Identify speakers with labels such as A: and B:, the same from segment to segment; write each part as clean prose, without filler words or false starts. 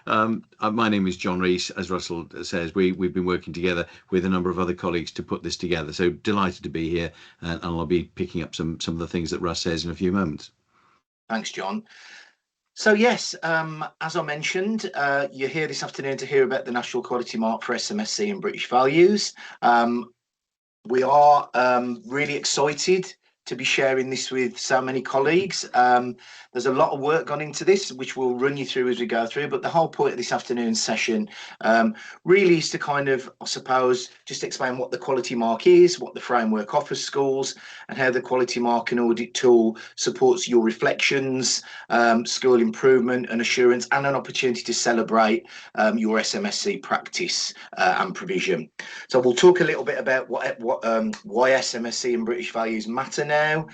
A: My name is John Rees. As Russell says, we've been working together with a number of other colleagues to put this together. So delighted to be here, and I'll be picking up some of the things that Russ says in a few moments.
B: Thanks, John. So yes, as I mentioned, you're here this afternoon to hear about the National Quality Mark for SMSC and British Values. We are really excited to be sharing this with so many colleagues. There's a lot of work gone into this, which we'll run you through as we go through. But the whole point of this afternoon's session really is to kind of, I suppose, just explain what the quality mark is, what the framework offers schools, and how the quality mark and audit tool supports your reflections, school improvement and assurance, and an opportunity to celebrate your SMSC practice and provision. So we'll talk a little bit about why SMSC and British Values matter now.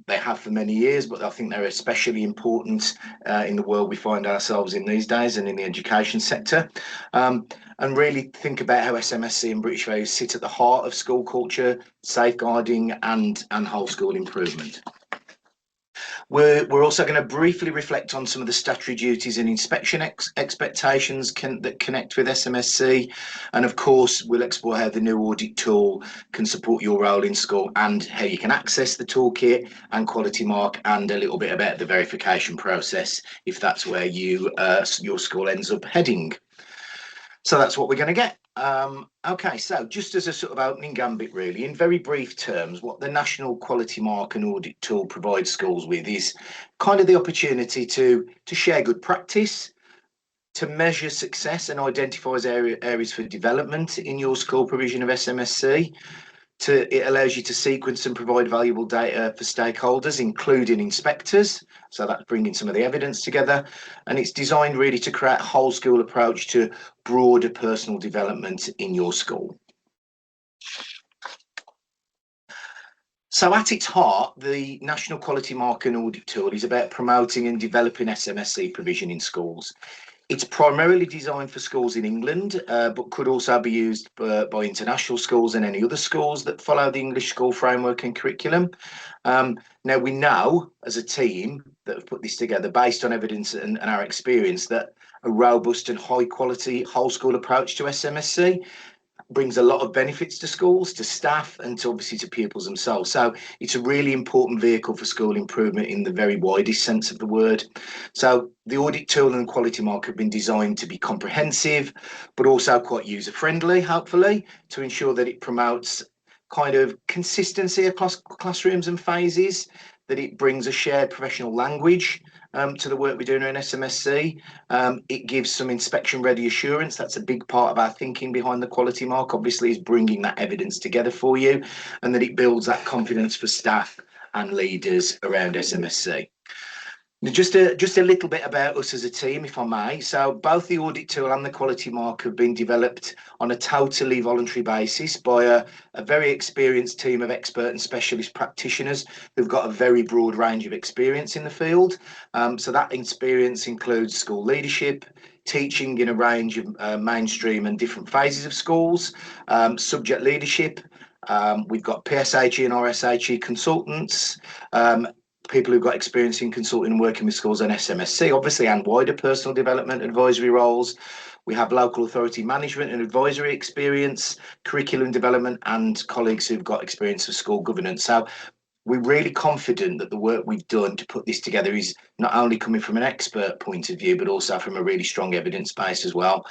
B: They have for many years, but I think they're especially important in the world we find ourselves in these days and in the education sector. And really think about how SMSC and British Values sit at the heart of school culture, safeguarding and whole school improvement. We're also going to briefly reflect on some of the statutory duties and inspection expectations that connect with SMSC. And of course, we'll explore how the new audit tool can support your role in school and how you can access the toolkit and quality mark, and a little bit about the verification process if that's where your school ends up heading. So that's what we're going to get. Okay, so just as a sort of opening gambit, really, in very brief terms, what the National Quality Mark and Audit Tool provides schools with is kind of the opportunity to share good practice, to measure success and identifies areas for development in your school provision of SMSC. It allows you to sequence and provide valuable data for stakeholders, including inspectors. So that's bringing some of the evidence together. And it's designed really to create a whole school approach to broader personal development in your school. So at its heart, the National Quality Mark and Audit Tool is about promoting and developing SMSC provision in schools. It's primarily designed for schools in England, but could also be used by international schools and any other schools that follow the English school framework and curriculum. Now, we know as a team that have put this together based on evidence and our experience that a robust and high quality whole school approach to SMSC brings a lot of benefits to schools, to staff, and to obviously to pupils themselves. So it's a really important vehicle for school improvement in the very widest sense of the word. So the audit tool and quality mark have been designed to be comprehensive, but also quite user-friendly, hopefully, to ensure that it promotes kind of consistency across classrooms and phases, that it brings a shared professional language to the work we're doing in SMSC. It gives some inspection-ready assurance. That's a big part of our thinking behind the quality mark, obviously, is bringing that evidence together for you, and that it builds that confidence for staff and leaders around SMSC. Just a little bit about us as a team, if I may. So both the audit tool and the quality mark have been developed on a totally voluntary basis by a very experienced team of expert and specialist practitioners who've got a very broad range of experience in the field. So that experience includes school leadership, teaching in a range of mainstream and different phases of schools, subject leadership. We've got PSHE and RSHE consultants, people who've got experience in consulting and working with schools and SMSC, obviously, and wider personal development advisory roles. We have local authority management and advisory experience, curriculum development, and colleagues who've got experience of school governance. So we're really confident that the work we've done to put this together is not only coming from an expert point of view, but also from a really strong evidence base as well.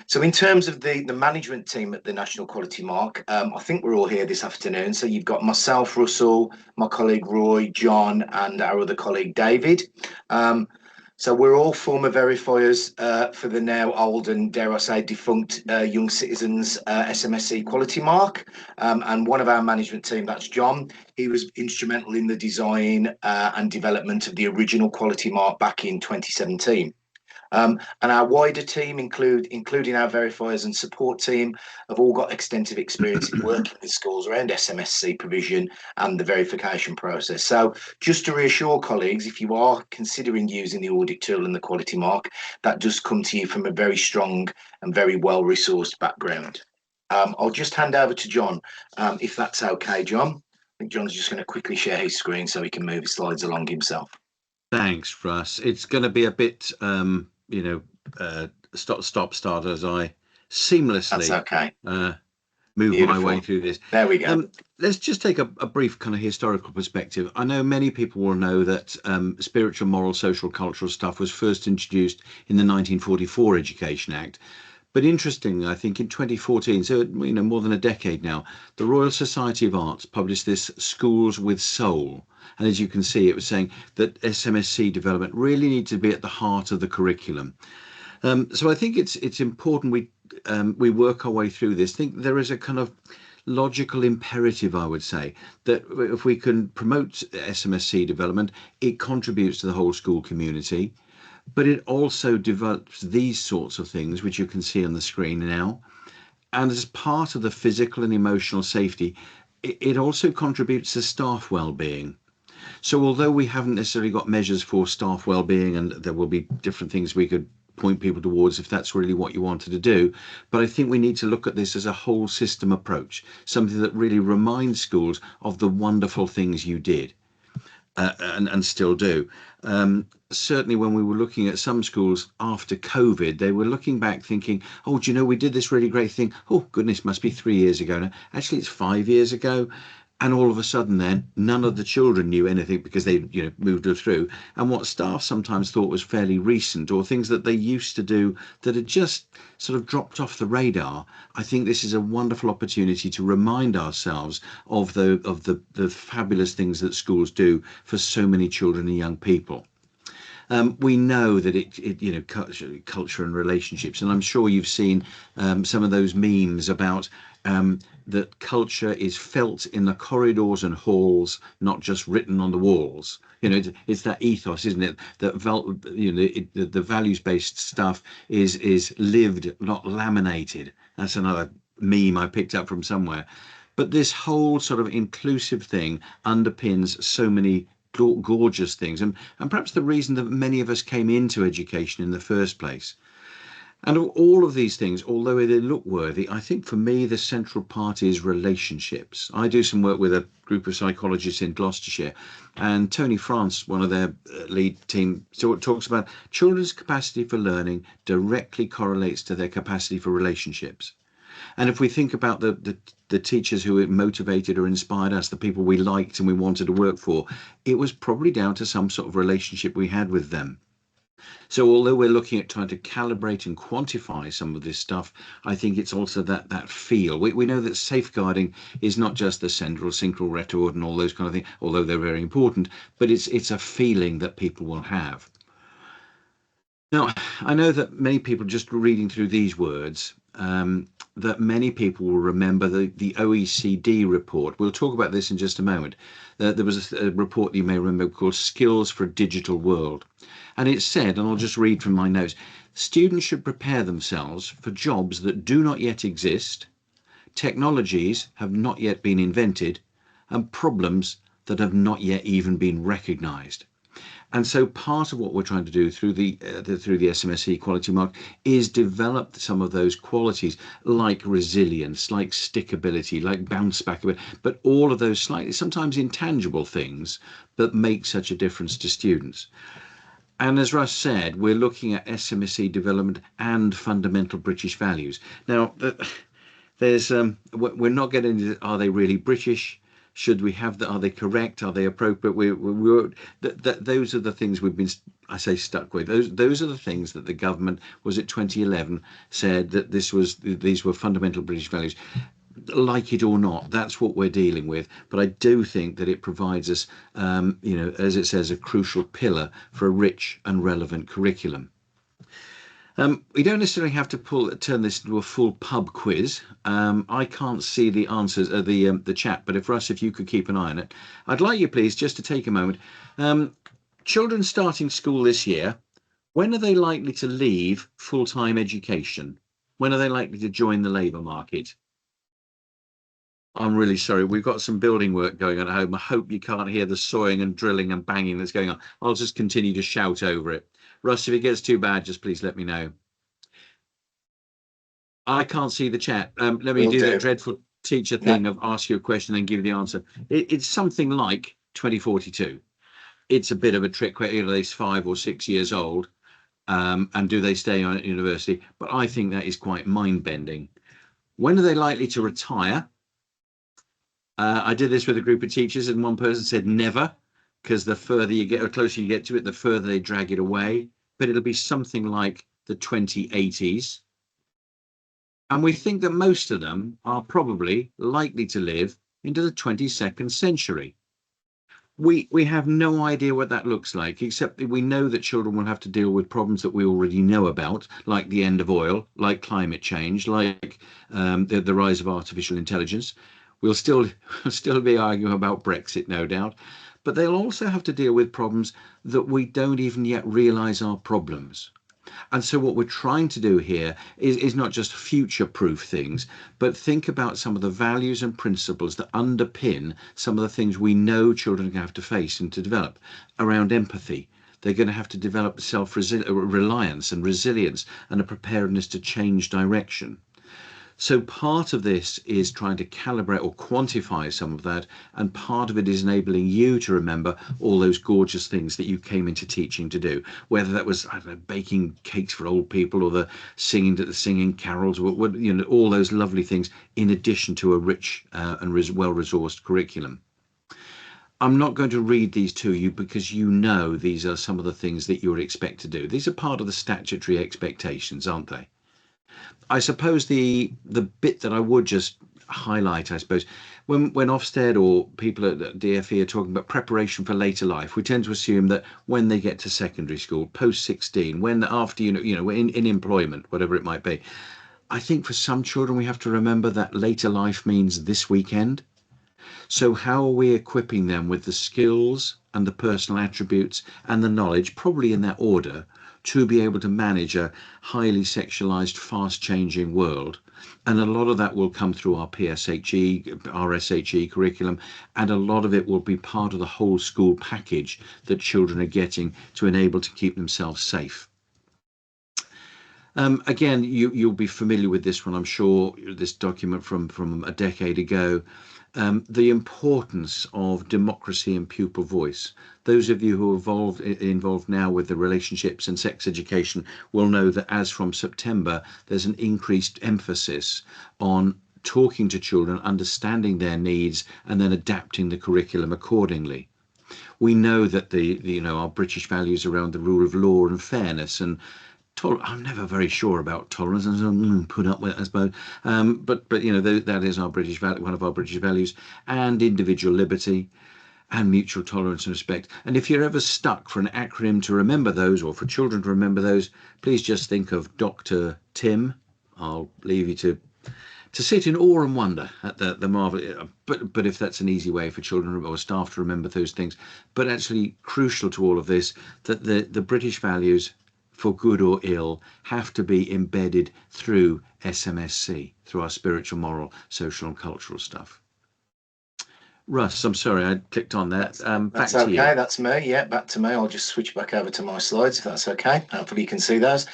B: So in terms of the management team at the National Quality Mark, I think we're all here this afternoon. So you've got myself, Russell, my colleague Roy, John, and our other colleague David. So we're all former verifiers for the now old and, dare I say, defunct Young Citizens SMSC Quality Mark. And one of our management team, that's John, he was instrumental in the design and development of the original Quality Mark back in 2017. And our wider team, including our verifiers and support team, have all got extensive experience in working with schools around SMSC provision and the verification process. So just to reassure colleagues, if you are considering using the audit tool and the quality mark, that does come to you from a very strong and very well-resourced background. I'll just hand over to John, if that's okay, John. I think John's just going to quickly share his screen so he can move his slides along himself.
A: Thanks, Russ. It's going to be a bit start as I seamlessly
B: That's okay.
A: Move
B: Beautiful.
A: my way through this.
B: There we go.
A: Let's just take a brief kind of historical perspective. I know many people will know that spiritual, moral, social, cultural stuff was first introduced in the 1944 Education Act. But interestingly, I think in 2014, so more than a decade now, the Royal Society of Arts published this Schools with Soul. And as you can see, it was saying that SMSC development really needs to be at the heart of the curriculum. So I think it's important we work our way through this. I think there is a kind of logical imperative, I would say, that if we can promote SMSC development, it contributes to the whole school community, but it also develops these sorts of things, which you can see on the screen now. And as part of the physical and emotional safety, it also contributes to staff well-being. So although we haven't necessarily got measures for staff well-being, and there will be different things we could point people towards if that's really what you wanted to do, but I think we need to look at this as a whole system approach, something that really reminds schools of the wonderful things you did and still do. Certainly when we were looking at some schools after COVID, they were looking back thinking, oh, do you know, we did this really great thing. Oh goodness, must be 3 years ago now. Actually, it's 5 years ago. And all of a sudden then none of the children knew anything because they moved through, and what staff sometimes thought was fairly recent or things that they used to do that had just sort of dropped off the radar. I think this is a wonderful opportunity to remind ourselves of the fabulous things that schools do for so many children and young people. We know that culture and relationships, and I'm sure you've seen some of those memes about that culture is felt in the corridors and halls, not just written on the walls. It's that ethos, isn't it? That the values-based stuff is lived, not laminated. That's another meme I picked up from somewhere. But this whole sort of inclusive thing underpins so many gorgeous things, and perhaps the reason that many of us came into education in the first place. And all of these things, although they look worthy, I think for me the central part is relationships. I do some work with a group of psychologists in Gloucestershire, and Tony France, one of their lead team, talks about children's capacity for learning directly correlates to their capacity for relationships. And if we think about the teachers who motivated or inspired us, the people we liked and we wanted to work for, it was probably down to some sort of relationship we had with them. So although we're looking at trying to calibrate and quantify some of this stuff, I think it's also that feel. We know that safeguarding is not just the central synchral retort and all those kind of things, although they're very important, but it's a feeling that people will have. Now, I know that many people, just reading through these words, that many people will remember the OECD report. We'll talk about this in just a moment. There was a report that you may remember called Skills for a Digital World. And it said, and I'll just read from my notes, students should prepare themselves for jobs that do not yet exist, technologies have not yet been invented, and problems that have not yet even been recognised. And so part of what we're trying to do through the SMSC quality mark is develop some of those qualities, like resilience, like stickability, like bounce back, but all of those slightly sometimes intangible things that make such a difference to students. And as Russ said, we're looking at SMSC development and fundamental British values. Now, we're not getting into, are they really British? Should we have that? Are they correct? Are they appropriate? Those are the things we've been, I say, stuck with. Those are the things that the government, was it 2011, said that these were fundamental British values. Like it or not, that's what we're dealing with. But I do think that it provides us, as it says, a crucial pillar for a rich and relevant curriculum. We don't necessarily have to turn this into a full pub quiz. I can't see the answers of the chat, but if you could keep an eye on it. I'd like you, please, just to take a moment. Children starting school this year, when are they likely to leave full-time education? When are they likely to join the labour market? I'm really sorry. We've got some building work going on at home. I hope you can't hear the sawing and drilling and banging that's going on. I'll just continue to shout over it. Russ, if it gets too bad, just please let me know. I can't see the chat. Let me do the dreadful teacher thing of ask you a question and give you the answer. It's something like 2042. It's a bit of a trick. It's 5 or 6 years old. and do they stay on at university? But I think that is quite mind-bending. When are they likely to retire? I did this with a group of teachers, and one person said never, because the further you get, or closer you get to it, the further they drag it away. But it'll be something like the 2080s. And we think that most of them are probably likely to live into the 22nd century. We have no idea what that looks like, except that we know that children will have to deal with problems that we already know about, like the end of oil, like climate change, like the rise of artificial intelligence. We'll still be arguing about Brexit, no doubt, but they'll also have to deal with problems that we don't even yet realise are problems. And so what we're trying to do here is not just future-proof things, but think about some of the values and principles that underpin some of the things we know children are going to have to face and to develop around empathy. They're going to have to develop self-reliance and resilience and a preparedness to change direction. So part of this is trying to calibrate or quantify some of that, and part of it is enabling you to remember all those gorgeous things that you came into teaching to do, whether that was, I don't know, baking cakes for old people, or the singing carols, or all those lovely things, in addition to a rich and well-resourced curriculum. I'm not going to read these to you because you know these are some of the things that you would expect to do. These are part of the statutory expectations, aren't they? I suppose the bit that I would just highlight, I suppose, when Ofsted or people at DFE are talking about preparation for later life, we tend to assume that when they get to secondary school, post 16, when after in employment, whatever it might be. I think for some children we have to remember that later life means this weekend. So how are we equipping them with the skills and the personal attributes and the knowledge, probably in that order, to be able to manage a highly sexualized, fast-changing world? And a lot of that will come through our PSHE, our SHE curriculum, and a lot of it will be part of the whole school package that children are getting to enable to keep themselves safe. Again, you'll be familiar with this one, I'm sure, this document from a decade ago. The importance of democracy and pupil voice. Those of you who are involved now with the relationships and sex education will know that as from September, there's an increased emphasis on talking to children, understanding their needs, and then adapting the curriculum accordingly. We know that our British values around the rule of law and fairness and I'm never very sure about tolerance, and put up with it, I suppose. But that is our British value, one of our British values, and individual liberty, and mutual tolerance and respect. And if you're ever stuck for an acronym to remember those, or for children to remember those, please just think of Dr. Tim. I'll leave you to sit in awe and wonder at the marvel. But if that's an easy way for children or staff to remember those things, but actually crucial to all of this, that the British values, for good or ill, have to be embedded through SMSC, through our spiritual, moral, social and cultural stuff. Russ, I'm sorry, I clicked on that. Back to you.
B: Okay, that's me. Yeah, back to me. I'll just switch back over to my slides if that's okay. Hopefully you can see those.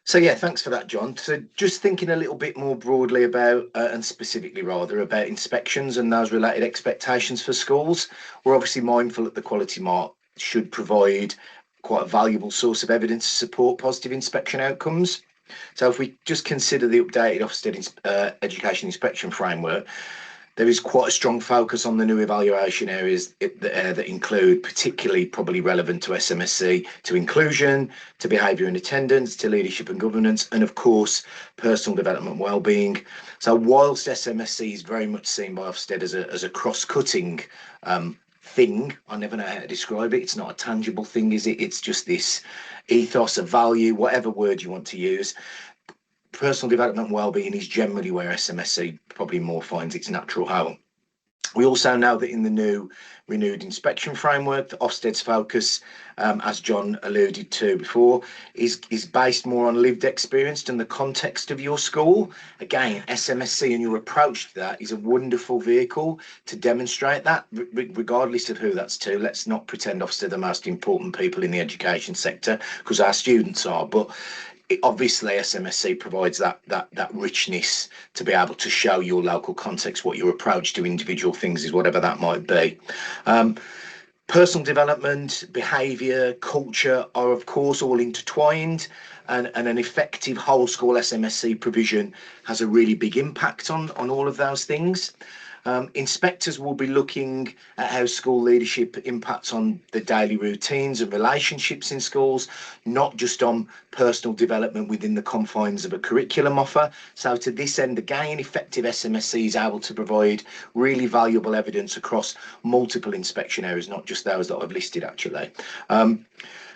B: So yeah, thanks for that, John. So just thinking a little bit more broadly about, and specifically rather, about inspections and those related expectations for schools. We're obviously mindful that the quality mark should provide quite a valuable source of evidence to support positive inspection outcomes. So if we just consider the updated Ofsted Education Inspection Framework, there is quite a strong focus on the new evaluation areas that include, particularly probably relevant to SMSC, to inclusion, to behaviour and attendance, to leadership and governance, and of course, personal development and wellbeing. So whilst SMSC is very much seen by Ofsted as a cross-cutting thing, I never know how to describe it. It's not a tangible thing, is it? It's just this ethos, a value, whatever word you want to use. Personal development and wellbeing is generally where SMSC probably more finds its natural home. We also know that in the new renewed inspection framework, the Ofsted's focus, as John alluded to before, is based more on lived experience and the context of your school. Again, SMSC and your approach to that is a wonderful vehicle to demonstrate that, regardless of who that's to. Let's not pretend Ofsted are the most important people in the education sector, because our students are, but obviously SMSC provides that richness to be able to show your local context what your approach to individual things is, whatever that might be. Personal development, behaviour, culture are of course all intertwined, and an effective whole school SMSC provision has a really big impact on all of those things. Inspectors will be looking at how school leadership impacts on the daily routines and relationships in schools, not just on personal development within the confines of a curriculum offer. So to this end, again, effective SMSC is able to provide really valuable evidence across multiple inspection areas, not just those that I've listed actually.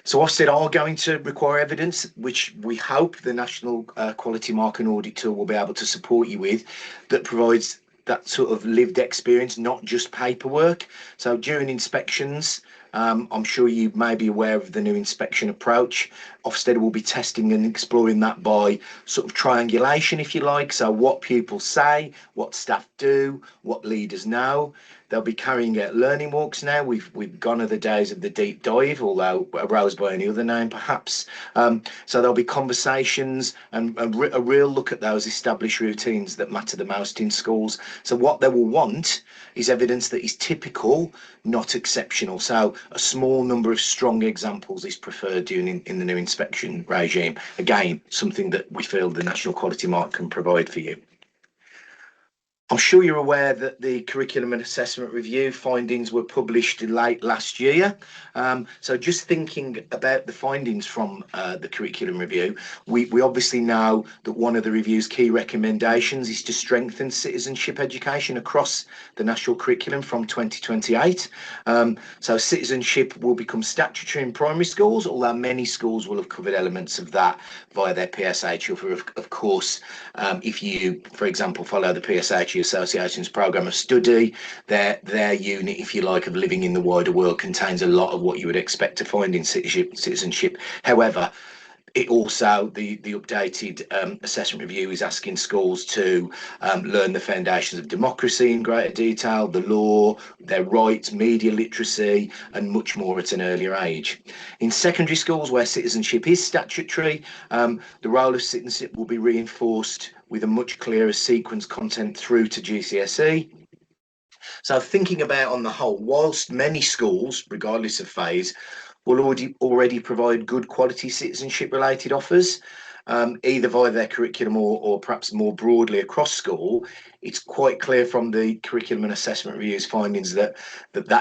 B: So Ofsted are going to require evidence, which we hope the National Quality Mark and Audit Tool will be able to support you with, that provides that sort of lived experience, not just paperwork. So during inspections, I'm sure you may be aware of the new inspection approach. Ofsted will be testing and exploring that by sort of triangulation, if you like. So what pupils say, what staff do, what leaders know. They'll be carrying out learning walks now. We've gone to the days of the deep dive, although aroused by any other name perhaps. So there'll be conversations and a real look at those established routines that matter the most in schools. So what they will want is evidence that is typical, not exceptional. So a small number of strong examples is preferred in the new inspection regime. Again, something that we feel the National Quality Mark can provide for you. I'm sure you're aware that the Curriculum and Assessment Review findings were published late last year. So just thinking about the findings from the Curriculum Review, we obviously know that one of the review's key recommendations is to strengthen citizenship education across the national curriculum from 2028. So citizenship will become statutory in primary schools, although many schools will have covered elements of that via their PSH. Of course, if you, for example, follow the PSH Association's programme of study, their unit, if you like, of living in the wider world contains a lot of what you would expect to find in citizenship. However, it also, the updated assessment review is asking schools to learn the foundations of democracy in greater detail, the law, their rights, media literacy, and much more at an earlier age. In secondary schools where citizenship is statutory, the role of citizenship will be reinforced with a much clearer sequence content through to GCSE. So thinking about on the whole, whilst many schools, regardless of phase, will already provide good quality citizenship related offers, either via their curriculum or perhaps more broadly across school, it's quite clear from the Curriculum and Assessment Review's findings that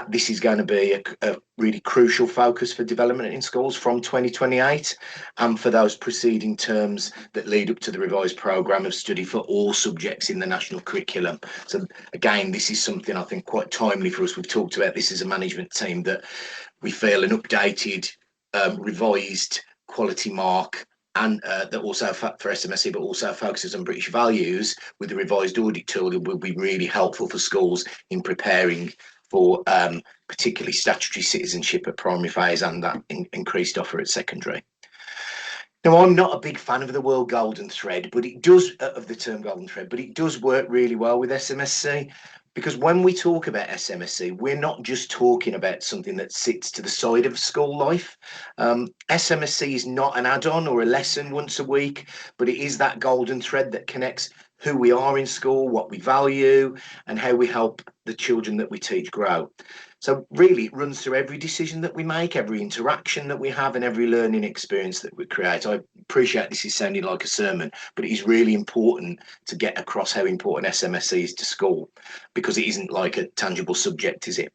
B: this is going to be a really crucial focus for development in schools from 2028 and for those preceding terms that lead up to the revised programme of study for all subjects in the national curriculum. So again, this is something I think quite timely for us. We've talked about this as a management team, that we feel an updated, revised quality mark, and that also for SMSC, but also focuses on British values with the revised audit tool, that will be really helpful for schools in preparing for particularly statutory citizenship at primary phase and that increased offer at secondary. Now, I'm not a big fan of the word golden thread, but it does, of the term golden thread, but it does work really well with SMSC. Because when we talk about SMSC, we're not just talking about something that sits to the side of school life. SMSC is not an add-on or a lesson once a week, but it is that golden thread that connects who we are in school, what we value, and how we help the children that we teach grow. So really, it runs through every decision that we make, every interaction that we have, and every learning experience that we create. I appreciate this is sounding like a sermon, but it is really important to get across how important SMSC is to school, because it isn't like a tangible subject, is it?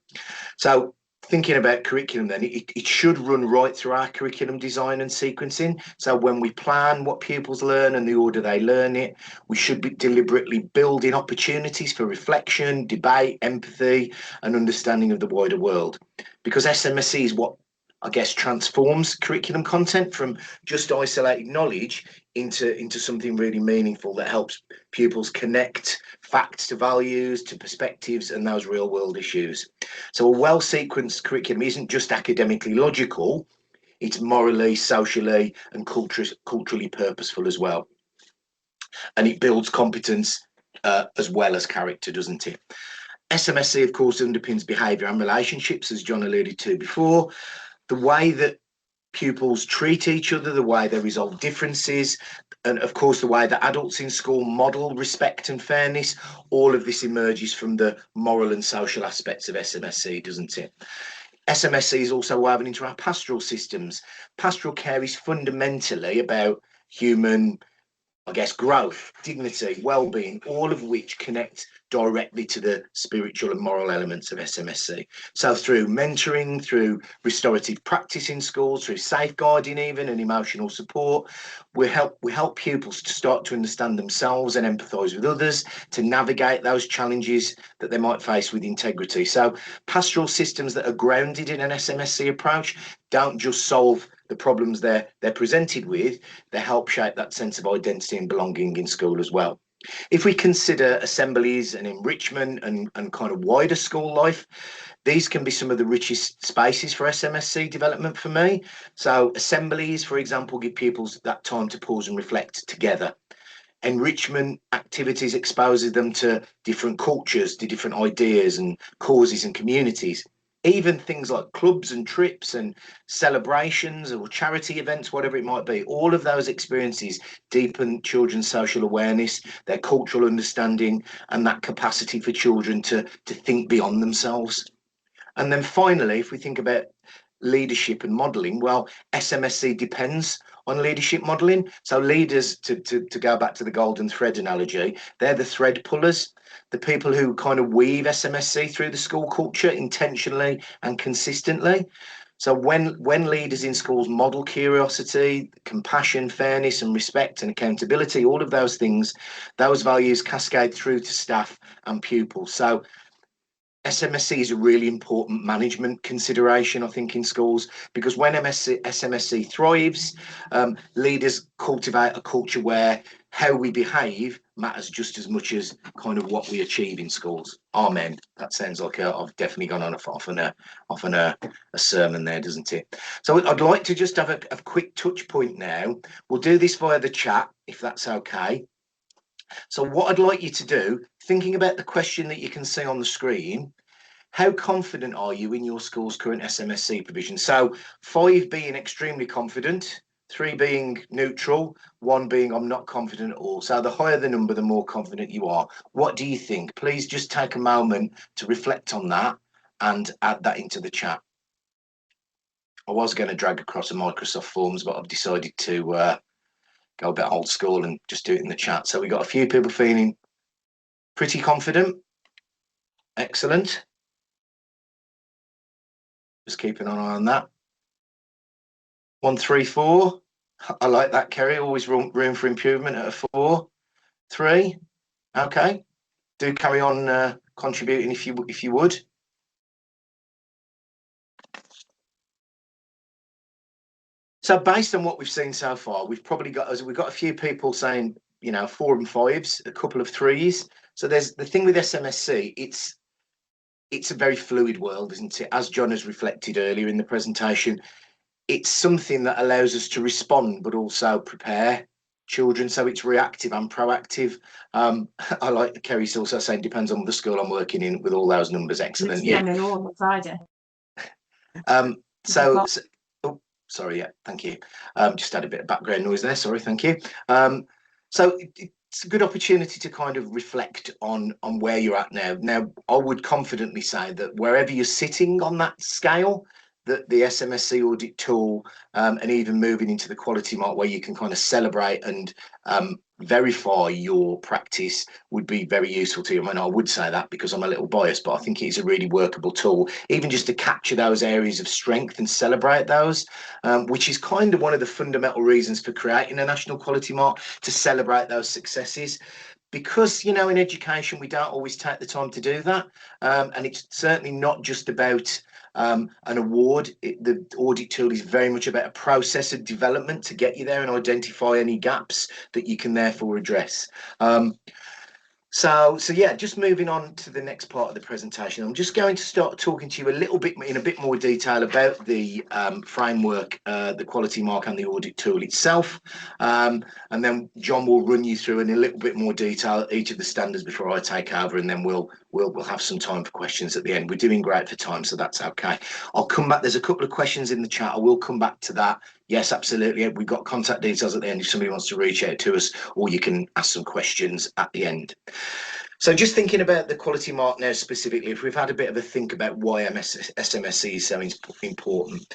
B: So thinking about curriculum then, it should run right through our curriculum design and sequencing. So when we plan what pupils learn and the order they learn it, we should be deliberately building opportunities for reflection, debate, empathy, and understanding of the wider world. Because SMSC is what, I guess, transforms curriculum content from just isolated knowledge into something really meaningful that helps pupils connect facts to values, to perspectives, and those real world issues. So a well sequenced curriculum isn't just academically logical, it's morally, socially, and culturally purposeful as well. And it builds competence as well as character, doesn't it? SMSC, of course, underpins behaviour and relationships, as John alluded to before. The way that pupils treat each other, the way they resolve differences, and of course the way that adults in school model respect and fairness, all of this emerges from the moral and social aspects of SMSC, doesn't it? SMSC is also woven into our pastoral systems. Pastoral care is fundamentally about human, I guess, growth, dignity, well-being, all of which connect directly to the spiritual and moral elements of SMSC. So through mentoring, through restorative practice in schools, through safeguarding even and emotional support, we help pupils to start to understand themselves and empathise with others, to navigate those challenges that they might face with integrity. So pastoral systems that are grounded in an SMSC approach don't just solve the problems they're presented with, they help shape that sense of identity and belonging in school as well. If we consider assemblies and enrichment and kind of wider school life, these can be some of the richest spaces for SMSC development for me. So assemblies, for example, give pupils that time to pause and reflect together. Enrichment activities exposes them to different cultures, to different ideas and causes and communities. Even things like clubs and trips and celebrations or charity events, whatever it might be, all of those experiences deepen children's social awareness, their cultural understanding, and that capacity for children to think beyond themselves. And then finally, if we think about leadership and modelling, well, SMSC depends on leadership modelling. So leaders, to go back to the golden thread analogy, they're the thread pullers, the people who kind of weave SMSC through the school culture intentionally and consistently. So when leaders in schools model curiosity, compassion, fairness and respect and accountability, all of those things, those values cascade through to staff and pupils. So SMSC is a really important management consideration, I think, in schools, because when SMSC thrives, leaders cultivate a culture where how we behave matters just as much as kind of what we achieve in schools. Amen. That sounds like I've definitely gone on a sermon there, doesn't it? So I'd like to just have a quick touch point now. We'll do this via the chat, if that's okay. So what I'd like you to do, thinking about the question that you can see on the screen, how confident are you in your school's current SMSC provision? So 5 being extremely confident, 3 being neutral, 1 being I'm not confident at all. So the higher the number, the more confident you are. What do you think? Please just take a moment to reflect on that and add that into the chat. I was going to drag across a Microsoft Forms, but I've decided to go a bit old school and just do it in the chat. So we got a few people feeling pretty confident. Excellent. Just keeping an eye on that. 1, 3, 4. I like that, Kerry. Always room for improvement at a 4, 3. Okay. Do carry on contributing if you would. So based on what we've seen so far, we've got a few people saying, 4 and 5s, a couple of 3s. So there's the thing with SMSC, it's a very fluid world, isn't it? As John has reflected earlier in the presentation, it's something that allows us to respond, but also prepare children. So it's reactive and proactive. I like Kerry's also saying depends on the school I'm working in with all those numbers. Excellent.
C: Yeah. I'm in all on Friday.
B: Oh, sorry. Yeah, thank you. Just had a bit of background noise there. Sorry, thank you. So it's a good opportunity to kind of reflect on where you're at now. Now, I would confidently say that wherever you're sitting on that scale, that the SMSC audit tool and even moving into the quality mark where you can kind of celebrate and verify your practice would be very useful to you. I mean, I would say that because I'm a little biased, but I think it's a really workable tool, even just to capture those areas of strength and celebrate those, which is kind of one of the fundamental reasons for creating a national quality mark, to celebrate those successes. Because, in education, we don't always take the time to do that. And it's certainly not just about an award. The audit tool is very much about a process of development to get you there and identify any gaps that you can therefore address. So yeah, just moving on to the next part of the presentation, I'm just going to start talking to you a little bit in a bit more detail about the framework, the quality mark and the audit tool itself. And then John will run you through in a little bit more detail each of the standards before I take over, and then we'll have some time for questions at the end. We're doing great for time, so that's okay. I'll come back. There's a couple of questions in the chat. I will come back to that. Yes, absolutely. We've got contact details at the end if somebody wants to reach out to us, or you can ask some questions at the end. So just thinking about the quality mark now specifically, if we've had a bit of a think about why SMSC is so important,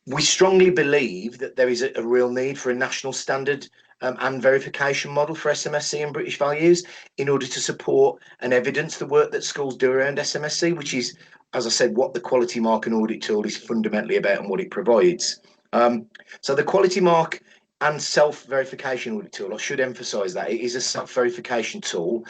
B: we strongly believe that there is a real need for a national standard and verification model for SMSC and British values in order to support and evidence the work that schools do around SMSC, which is, as I said, what the quality mark and audit tool is fundamentally about and what it provides. So the quality mark and self-verification audit tool, I should emphasise that it is a self-verification tool.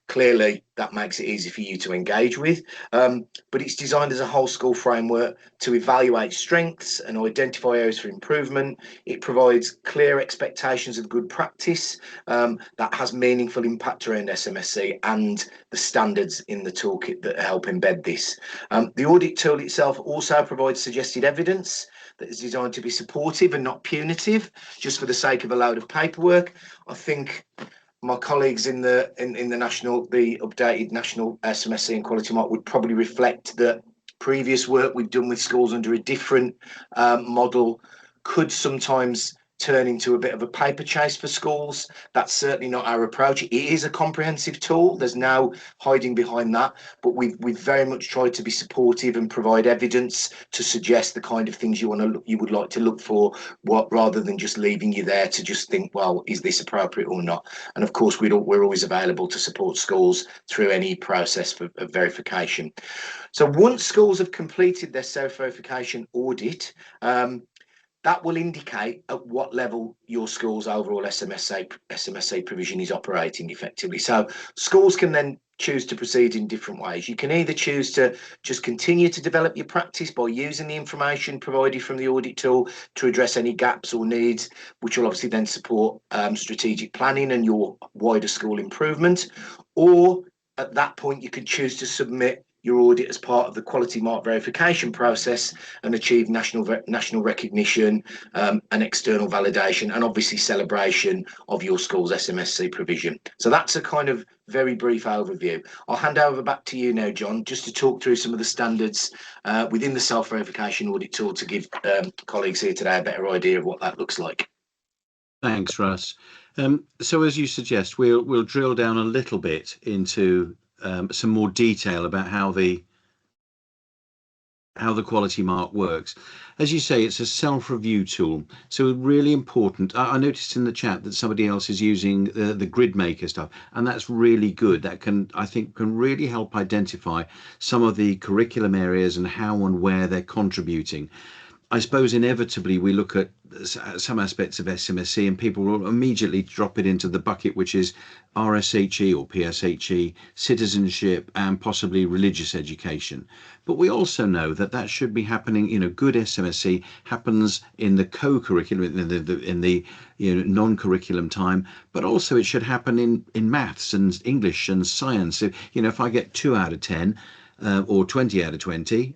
B: Clearly, that makes it easy for you to engage with, but it's designed as a whole school framework to evaluate strengths and identify areas for improvement. It provides clear expectations of good practice that has meaningful impact around SMSC and the standards in the toolkit that help embed this. The audit tool itself also provides suggested evidence that is designed to be supportive and not punitive, just for the sake of a load of paperwork. I think my colleagues in the updated national SMSC and quality mark would probably reflect that previous work we've done with schools under a different model could sometimes turn into a bit of a paper chase for schools. That's certainly not our approach. It is a comprehensive tool. There's no hiding behind that, but we've very much tried to be supportive and provide evidence to suggest the kind of things you would like to look for, rather than just leaving you there to just think, well, is this appropriate or not? And of course, we're always available to support schools through any process of verification. So once schools have completed their self-verification audit, that will indicate at what level your school's overall SMSC provision is operating effectively. So schools can then choose to proceed in different ways. You can either choose to just continue to develop your practice by using the information provided from the audit tool to address any gaps or needs, which will obviously then support strategic planning and your wider school improvement. Or at that point, you could choose to submit your audit as part of the quality mark verification process and achieve national recognition and external validation, and obviously celebration of your school's SMSC provision. So that's a kind of very brief overview. I'll hand over back to you now, John, just to talk through some of the standards within the self-verification audit tool to give colleagues here today a better idea of what that looks like.
A: Thanks, Russ. So as you suggest, we'll drill down a little bit into some more detail about how the quality mark works. As you say, it's a self-review tool, so really important. I noticed in the chat that somebody else is using the grid maker stuff, and that's really good. That I think can really help identify some of the curriculum areas and how and where they're contributing. I suppose inevitably we look at some aspects of SMSC and people will immediately drop it into the bucket, which is RSHE or PSHE, citizenship, and possibly religious education. But we also know that should be happening, good SMSC happens in the co-curriculum, in the non-curriculum time, but also it should happen in maths and English and science. If I get 2 out of 10, or 20 out of 20,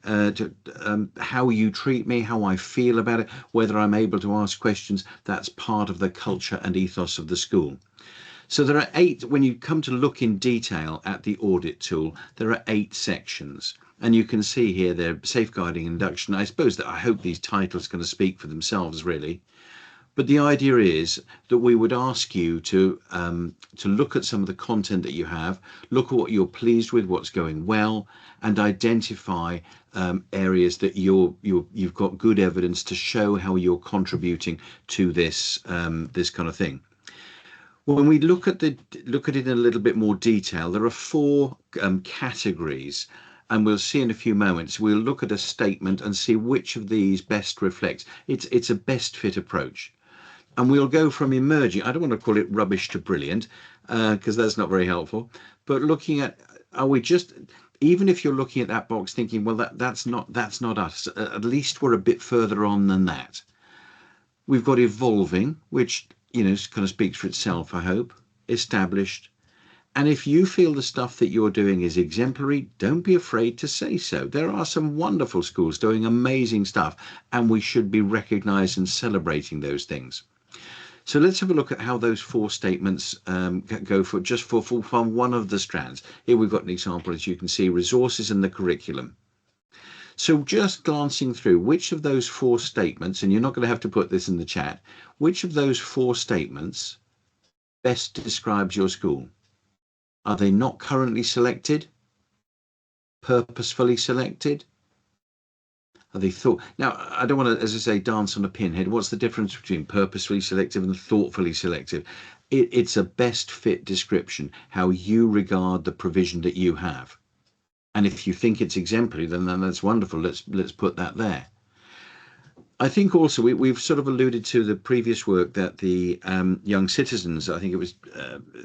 A: how you treat me, how I feel about it, whether I'm able to ask questions, that's part of the culture and ethos of the school. So there are 8, when you come to look in detail at the audit tool, there are 8 sections. And you can see here they're safeguarding induction. I hope these titles are going to speak for themselves, really. But the idea is that we would ask you to look at some of the content that you have, look at what you're pleased with, what's going well, and identify areas that you've got good evidence to show how you're contributing to this kind of thing. When we look at it in a little bit more detail, there are 4 categories. And we'll see in a few moments, we'll look at a statement and see which of these best reflects. It's a best fit approach. And we'll go from emerging, I don't want to call it rubbish to brilliant, because that's not very helpful, but looking at, even if you're looking at that box thinking, well, that's not us, at least we're a bit further on than that. We've got evolving, which, kind of speaks for itself, I hope, established. And if you feel the stuff that you're doing is exemplary, don't be afraid to say so. There are some wonderful schools doing amazing stuff, and we should be recognized and celebrating those things. So let's have a look at how those 4 statements go for one of the strands. Here we've got an example, as you can see, resources and the curriculum. So just glancing through which of those 4 statements, and you're not going to have to put this in the chat, which of those 4 statements best describes your school? Are they not currently selected? Purposefully selected? Are they thought? Now, I don't want to, as I say, dance on a pinhead. What's the difference between purposefully selective and thoughtfully selective? It's a best fit description, how you regard the provision that you have. And if you think it's exemplary, then that's wonderful. Let's put that there. I think also we've sort of alluded to the previous work that the Young Citizens, I think it was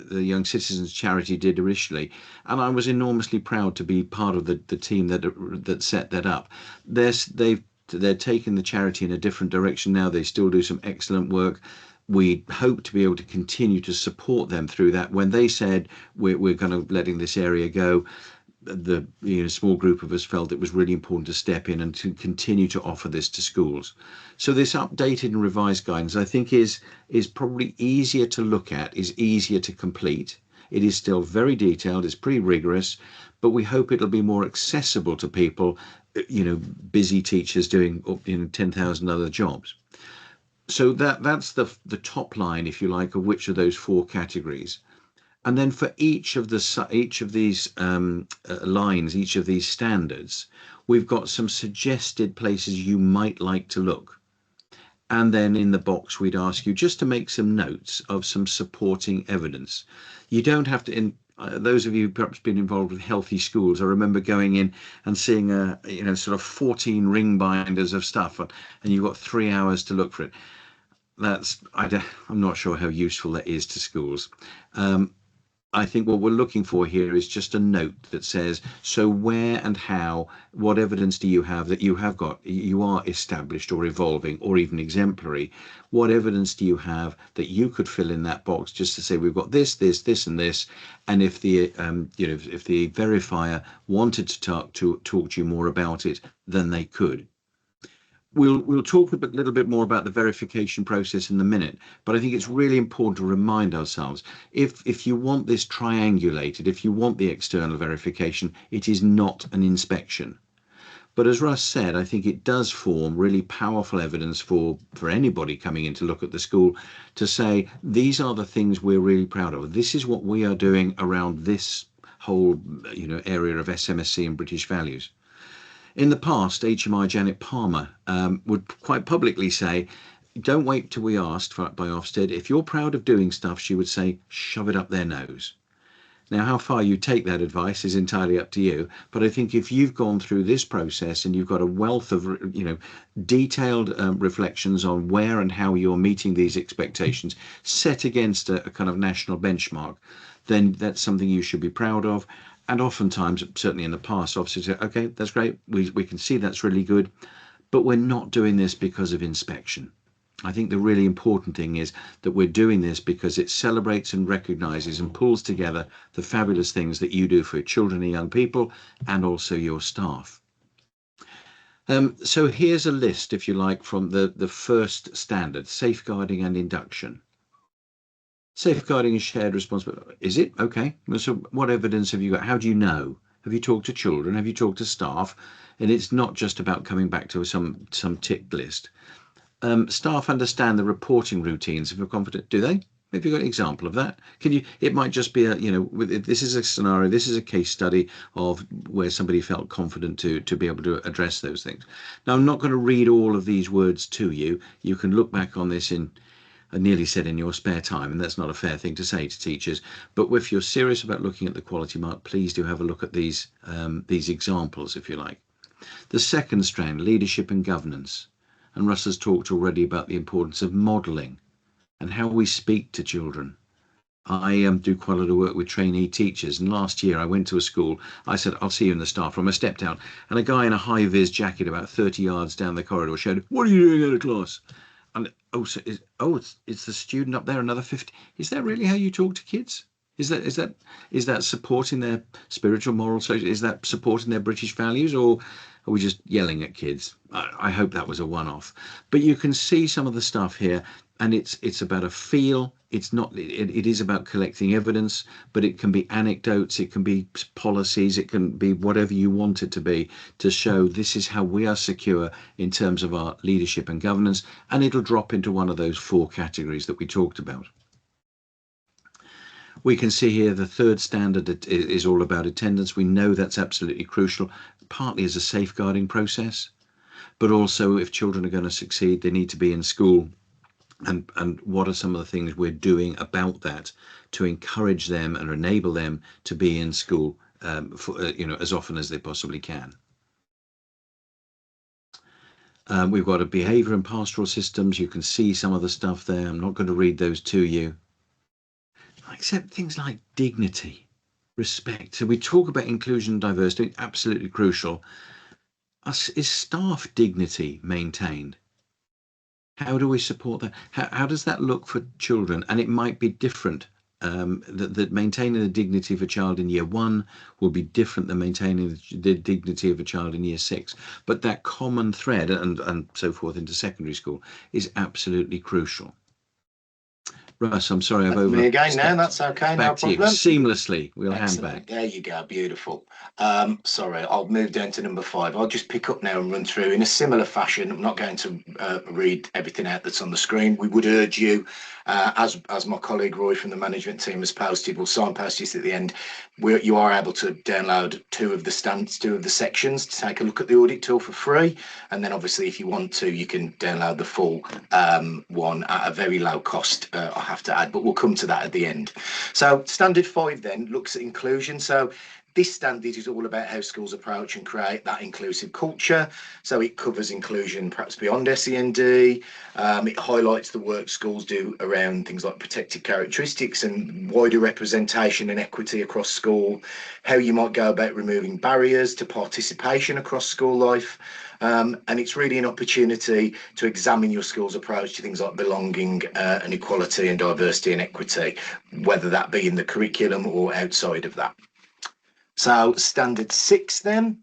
A: the Young Citizens charity did originally, and I was enormously proud to be part of the team that set that up. They're taking the charity in a different direction now. They still do some excellent work. We hope to be able to continue to support them through that. When they said we're kind of letting this area go, the small group of us felt it was really important to step in and to continue to offer this to schools. So this updated and revised guidance, I think, is probably easier to look at, is easier to complete. It is still very detailed, it's pretty rigorous, but we hope it'll be more accessible to people, busy teachers doing 10,000 other jobs. So that's the top line, if you like, of which of those four categories. And then for each of these lines, each of these standards, we've got some suggested places you might like to look. And then in the box, we'd ask you just to make some notes of some supporting evidence. You don't have to, those of you who've perhaps been involved with healthy schools, I remember going in and seeing sort of 14 ring binders of stuff, and you've got 3 hours to look for it. I'm not sure how useful that is to schools. I think what we're looking for here is just a note that says, so where and how, what evidence do you have that you are established or evolving or even exemplary? What evidence do you have that you could fill in that box just to say we've got this, this, this, and this? And if the if the verifier wanted to talk to you more about it, then they could. We'll talk a little bit more about the verification process in a minute, but I think it's really important to remind ourselves, if you want this triangulated, if you want the external verification, it is not an inspection. But as Russ said, I think it does form really powerful evidence for anybody coming in to look at the school to say, these are the things we're really proud of. This is what we are doing around this whole area of SMSC and British values. In the past, HMI Janet Palmer would quite publicly say, don't wait till we asked by Ofsted. If you're proud of doing stuff, she would say, shove it up their nose. Now, how far you take that advice is entirely up to you. But I think if you've gone through this process and you've got a wealth of, detailed reflections on where and how you're meeting these expectations set against a kind of national benchmark, then that's something you should be proud of. And oftentimes, certainly in the past, officers say, okay, that's great. We can see that's really good, but we're not doing this because of inspection. I think the really important thing is that we're doing this because it celebrates and recognises and pulls together the fabulous things that you do for children and young people and also your staff. So here's a list, if you like, from the first standard, safeguarding and induction. Safeguarding is shared responsibility. Is it? Okay. So what evidence have you got? How do you know? Have you talked to children? Have you talked to staff? And it's not just about coming back to some tick list. Staff understand the reporting routines if you're confident. Do they? Have you got an example of that? It might just be this is a scenario, this is a case study of where somebody felt confident to be able to address those things. Now, I'm not going to read all of these words to you. You can look back on this I nearly said in your spare time, and that's not a fair thing to say to teachers. But if you're serious about looking at the quality mark, please do have a look at these examples, if you like. The second strand, leadership and governance. And Russ has talked already about the importance of modelling and how we speak to children. I do quite a lot of work with trainee teachers, and last year I went to a school. I said, I'll see you in the staff room. I stepped out, and a guy in a high-vis jacket about 30 yards down the corridor shouted, what are you doing in a class? And it's the student up there, another 50. Is that really how you talk to kids? Is that supporting their spiritual, moral, social? Is that supporting their British values, or are we just yelling at kids? I hope that was a one-off. But you can see some of the stuff here, and it's about a feel. It's not. It is about collecting evidence, but it can be anecdotes, it can be policies, it can be whatever you want it to be, to show this is how we are secure in terms of our leadership and governance, and it'll drop into one of those four categories that we talked about. We can see here the third standard is all about attendance. We know that's absolutely crucial, partly as a safeguarding process, but also if children are going to succeed, they need to be in school. And what are some of the things we're doing about that to encourage them and enable them to be in school for, as often as they possibly can. We've got a behaviour and pastoral systems. You can see some of the stuff there. I'm not going to read those to you. Except things like dignity, respect. So we talk about inclusion and diversity, absolutely crucial. Is staff dignity maintained? How do we support that? How does that look for children? And it might be different. That maintaining the dignity of a child in year 1 will be different than maintaining the dignity of a child in year 6. But that common thread and so forth into secondary school is absolutely crucial. Russ, I'm sorry I've overstepped.
B: Me again now, that's okay, no problem.
A: Seamlessly, we'll
B: Excellent.
A: hand back.
B: There you go, beautiful. Sorry, I'll move down to number 5. I'll just pick up now and run through in a similar fashion. I'm not going to read everything out that's on the screen. We would urge you, as my colleague Roy from the management team has posted, we'll signpost this at the end, you are able to download 2 of the sections to take a look at the audit tool for free. And then obviously if you want to, you can download the full one at a very low cost, I have to add, but we'll come to that at the end. So standard 5 then looks at inclusion. So this standard is all about how schools approach and create that inclusive culture. So it covers inclusion perhaps beyond SEND. It highlights the work schools do around things like protected characteristics and wider representation and equity across school, how you might go about removing barriers to participation across school life. And it's really an opportunity to examine your school's approach to things like belonging and equality and diversity and equity, whether that be in the curriculum or outside of that. So standard 6 then,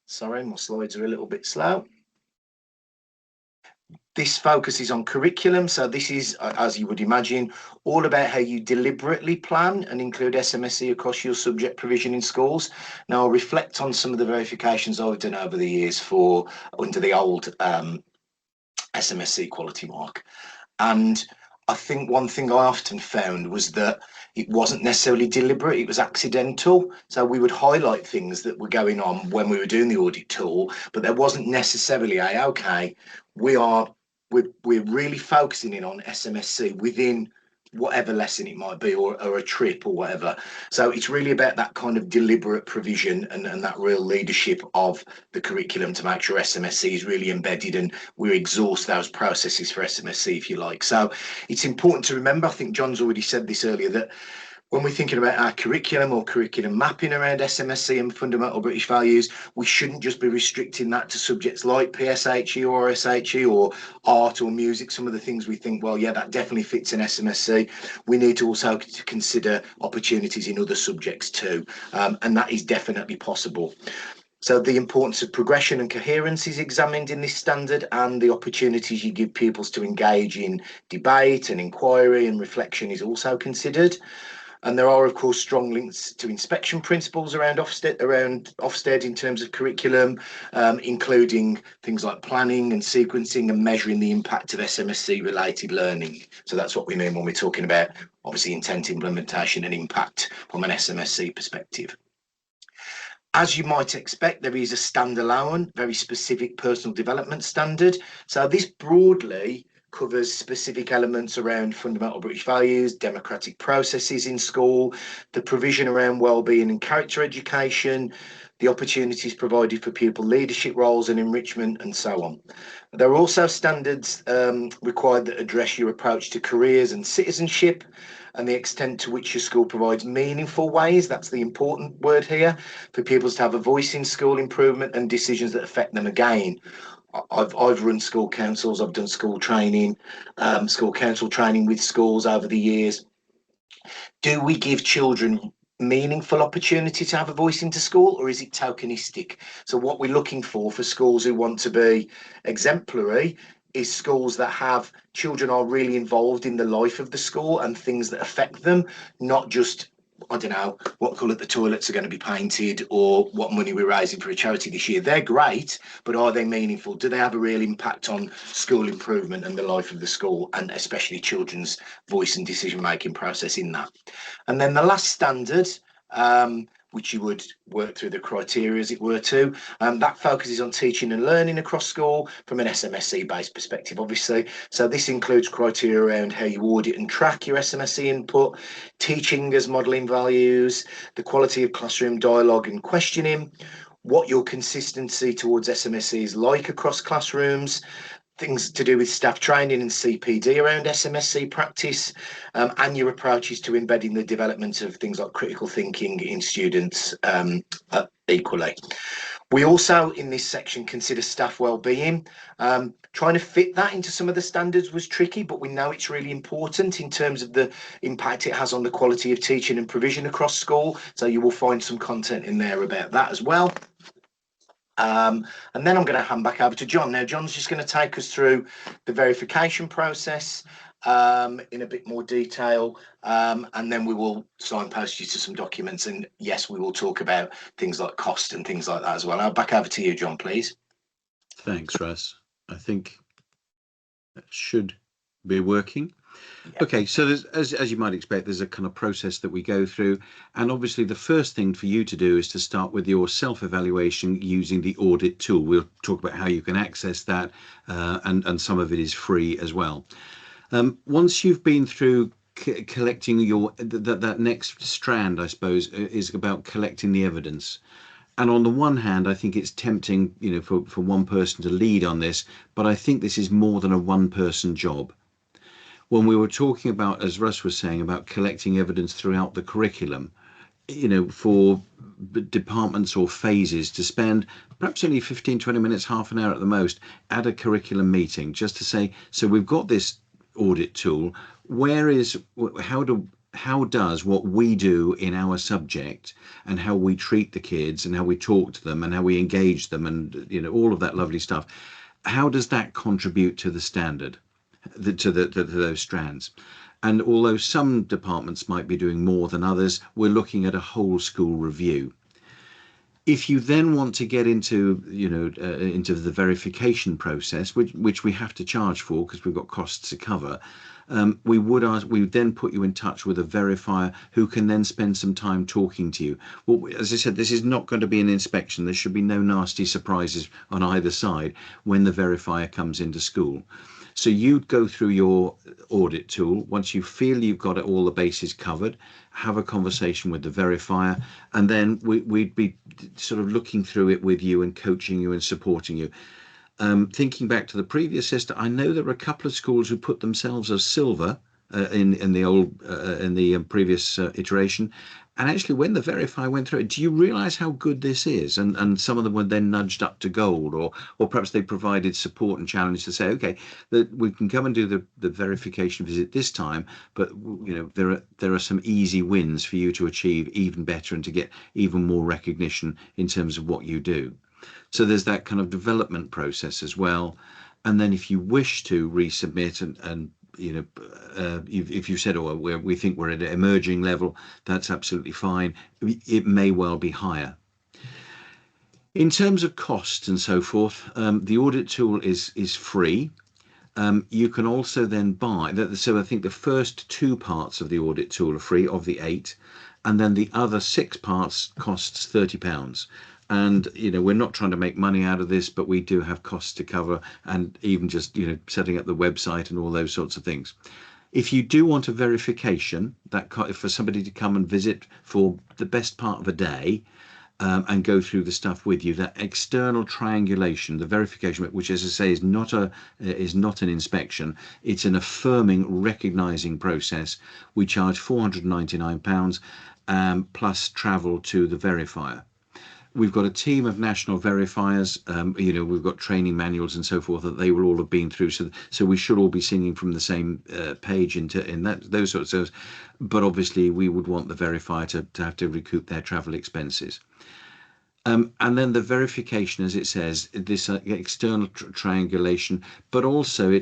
B: sorry, my slides are a little bit slow. This focuses on curriculum. So this is, as you would imagine, all about how you deliberately plan and include SMSC across your subject provision in schools. Now I'll reflect on some of the verifications I've done over the years for under the old SMSC quality mark. And I think one thing I often found was that it wasn't necessarily deliberate, it was accidental. So we would highlight things that were going on when we were doing the audit tool, but there wasn't necessarily we're really focusing in on SMSC within whatever lesson it might be, or a trip or whatever. So it's really about that kind of deliberate provision and that real leadership of the curriculum to make sure SMSC is really embedded and we exhaust those processes for SMSC, if you like. So it's important to remember, I think John's already said this earlier, that when we're thinking about our curriculum or curriculum mapping around SMSC and fundamental British values, we shouldn't just be restricting that to subjects like PSHE or RSHE or art or music, some of the things we think, well, yeah, that definitely fits in SMSC. We need to also consider opportunities in other subjects too, and that is definitely possible. So the importance of progression and coherence is examined in this standard, and the opportunities you give pupils to engage in debate and inquiry and reflection is also considered. And there are, of course, strong links to inspection principles around Ofsted in terms of curriculum, including things like planning and sequencing and measuring the impact of SMSC-related learning. So that's what we mean when we're talking about, obviously, intent, implementation and impact from an SMSC perspective. As you might expect, there is a standalone, very specific personal development standard. So this broadly covers specific elements around fundamental British values, democratic processes in school, the provision around wellbeing and character education, the opportunities provided for pupil leadership roles and enrichment, and so on. There are also standards required that address your approach to careers and citizenship, and the extent to which your school provides meaningful ways, that's the important word here, for pupils to have a voice in school improvement and decisions that affect them again. I've run school councils, I've done school training, school council training with schools over the years. Do we give children meaningful opportunity to have a voice into school, or is it tokenistic? So what we're looking for schools who want to be exemplary is schools that have children are really involved in the life of the school and things that affect them, not just I don't know, what colour the toilets are going to be painted or what money we're raising for a charity this year. They're great, but are they meaningful? Do they have a real impact on school improvement and the life of the school, and especially children's voice and decision-making process in that? And then the last standard, which you would work through the criteria as it were to, that focuses on teaching and learning across school from an SMSC based perspective, obviously. So this includes criteria around how you audit and track your SMSC input, teaching as modelling values, the quality of classroom dialogue and questioning, what your consistency towards SMSC is like across classrooms, things to do with staff training and CPD around SMSC practice, and your approaches to embedding the development of things like critical thinking in students equally. We also, in this section, consider staff wellbeing. Trying to fit that into some of the standards was tricky, but we know it's really important in terms of the impact it has on the quality of teaching and provision across school. So you will find some content in there about that as well. And then I'm going to hand back over to John. Now, John's just going to take us through the verification process in a bit more detail, and then we will signpost you to some documents. And yes, we will talk about things like cost and things like that as well. I'll back over to you, John, please.
A: Thanks, Russ. I think that should be working.
B: Yeah.
A: Okay, so there's, as you might expect, there's a kind of process that we go through, and obviously the first thing for you to do is to start with your self-evaluation using the audit tool. We'll talk about how you can access that, and some of it is free as well. Once you've been through collecting your that next strand, I suppose, is about collecting the evidence. And on the one hand, I think it's tempting, for one person to lead on this, but I think this is more than a one-person job. When we were talking about, as Russ was saying, about collecting evidence throughout the curriculum, for departments or phases to spend perhaps only 15, 20 minutes, half an hour at the most at a curriculum meeting, just to say, so we've got this audit tool, how does what we do in our subject and how we treat the kids and how we talk to them and how we engage them and all of that lovely stuff, how does that contribute to the standard, to those strands? And although some departments might be doing more than others, we're looking at a whole school review. If you then want to get into into the verification process, which we have to charge for because we've got costs to cover, we would then put you in touch with a verifier who can then spend some time talking to you. Well, as I said, this is not going to be an inspection. There should be no nasty surprises on either side when the verifier comes into school. So you'd go through your audit tool. Once you feel you've got all the bases covered, have a conversation with the verifier, and then we'd be sort of looking through it with you and coaching you and supporting you. Thinking back to the previous system, I know there were a couple of schools who put themselves as silver in the previous iteration. And actually, when the verifier went through it, do you realise how good this is? And some of them were then nudged up to gold, or perhaps they provided support and challenge to say, okay, that we can come and do the verification visit this time, but there are some easy wins for you to achieve even better and to get even more recognition in terms of what you do. So there's that kind of development process as well. And then if you wish to resubmit and if you said, oh, we think we're at an emerging level, that's absolutely fine. It may well be higher. In terms of costs and so forth, the audit tool is free. You can also then buy that. So I think the first 2 parts of the audit tool are free of the 8, and then the other 6 parts costs £30. And we're not trying to make money out of this, but we do have costs to cover, and even just setting up the website and all those sorts of things. If you do want a verification, that for somebody to come and visit for the best part of a day and go through the stuff with you, that external triangulation, the verification, which, as I say, is not an inspection, it's an affirming, recognising process. We charge £499 plus travel to the verifier. We've got a team of national verifiers. We've got training manuals and so forth that they will all have been through. So we should all be singing from the same page in those sorts of. But obviously, we would want the verifier to have to recoup their travel expenses. And then the verification, as it says, this external triangulation, but also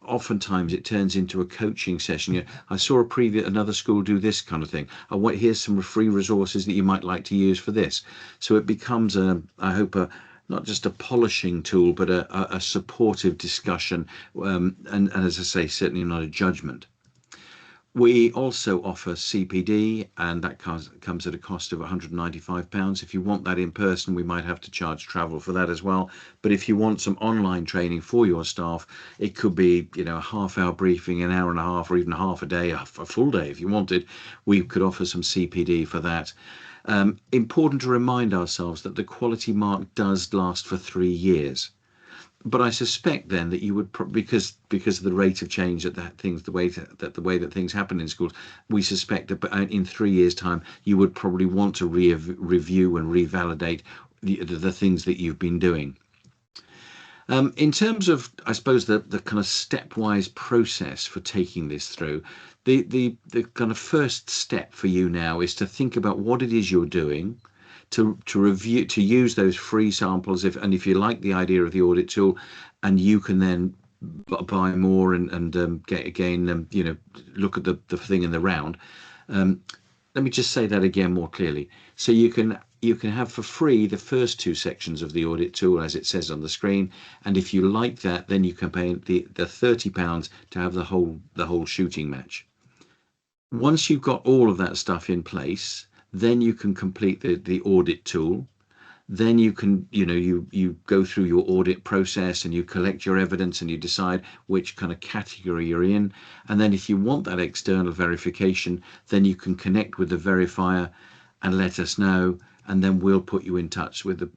A: oftentimes it turns into a coaching session. I saw another school do this kind of thing. Here's some free resources that you might like to use for this. So it becomes I hope not just a polishing tool, but a supportive discussion, and as I say, certainly not a judgment. We also offer CPD, and that comes at a cost of £195. If you want that in person, we might have to charge travel for that as well. But if you want some online training for your staff, it could be, a half-hour briefing, an hour and a half, or even half a day, a full day if you wanted. We could offer some CPD for that. Important to remind ourselves that the quality mark does last for 3 years. But I suspect then that you would because of the rate of change the way that things happen in schools, we suspect that in 3 years' time you would probably want to review and revalidate the things that you've been doing. In terms of, I suppose, the kind of stepwise process for taking this through, the kind of first step for you now is to think about what it is you're doing, to review, to use those free samples, if you like the idea of the audit tool, and you can then buy more and get again, look at the thing in the round. Let me just say that again more clearly. So you can have for free the first 2 sections of the audit tool, as it says on the screen, and if you like that, then you can pay the £30 to have the whole shooting match. Once you've got all of that stuff in place, then you can complete the audit tool. Then you can, you go through your audit process and you collect your evidence and you decide which kind of category you're in. And then if you want that external verification, then you can connect with the verifier and let us know. And then we'll put you in touch with the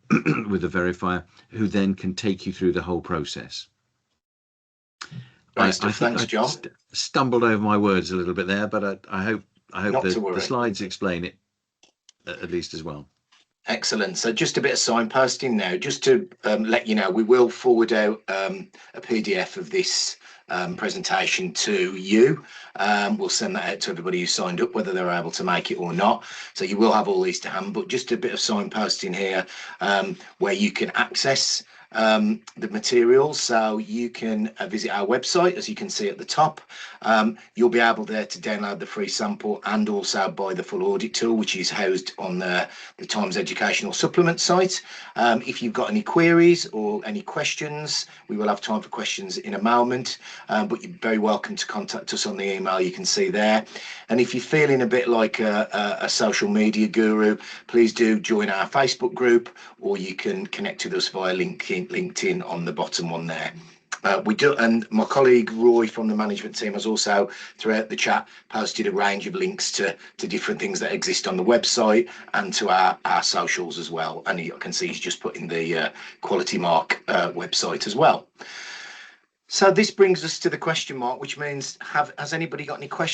A: with the verifier, who then can take you through the whole process.
B: Great stuff. Thanks, John.
A: Stumbled over my words a little bit there, but I hope the slides explain it at least as well.
B: Excellent. So just a bit of signposting now, just to let you know, we will forward out a PDF of this presentation to you. We'll send that out to everybody who signed up, whether they're able to make it or not. So you will have all these to hand, but just a bit of signposting here where you can access the materials. So you can visit our website, as you can see at the top. You'll be able there to download the free sample and also buy the full audit tool, which is housed on the Times Educational Supplement site. If you've got any queries or any questions, we will have time for questions in a moment, but you're very welcome to contact us on the email you can see there. And if you're feeling a bit like a social media guru, please do join our Facebook group, or you can connect with us via LinkedIn on the bottom one there. We do, and my colleague Roy from the management team has also, throughout the chat, posted a range of links to different things that exist on the website and to our socials as well. And you can see he's just put in the Quality Mark website as well. So this brings us to the question mark, which means has anybody got any questions?